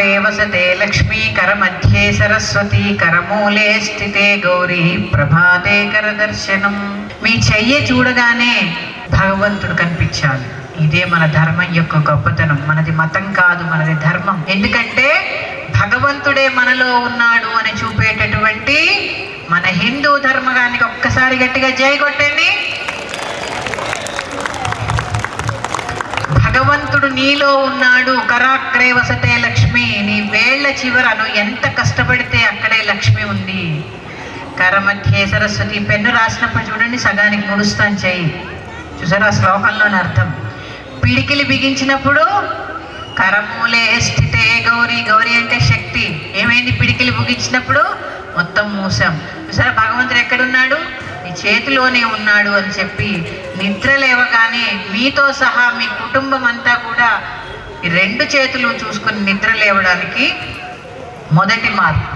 కరాగ్రే వసతే లక్ష్మీ కరమధ్యే సరస్వతి కరమూలే స్థితే గౌరీ ప్రభాతే కరదర్శనం. మీ చెయ్యి చూడగానే భగవంతుడు కనిపించాలి. ఇదే మన ధర్మం యొక్క గొప్పతనం. మనది మతం కాదు, మనది ధర్మం. ఎందుకంటే భగవంతుడే మనలో ఉన్నాడు అని చూపేటటువంటి మన హిందూ ధర్మగానికి ఒక్కసారి గట్టిగా జై కొట్టండి. భగవంతుడు నీలో ఉన్నాడు. కరాగ్రే వసతే లక్ష్మి. నీ వేళ్ల చివరను ఎంత కష్టపడితే అక్కడే లక్ష్మి ఉంది. కరమధ్యే సరస్వతి. పెన్ను రాసినప్పుడు చూడండి, సగానికి ముడుస్తాను చెయ్యి. చూసారా శ్లోకంలోని అర్థం. పిడికిలి బిగించినప్పుడు కరమూలే స్థితే గౌరీ. గౌరీ అంటే శక్తి. ఏమైంది? పిడికిలి బిగించినప్పుడు మొత్తం మూసాం. చూసారా భగవంతుడు ఎక్కడున్నాడు? నీ చేతిలోనే ఉన్నాడు అని చెప్పి నిద్ర లేవగానే మీతో సహా మీ కుటుంబం అంతా కూడా ఈ రెండు చేతులు చూసుకుని నిద్ర లేవడానికి మొదటి మార్పు.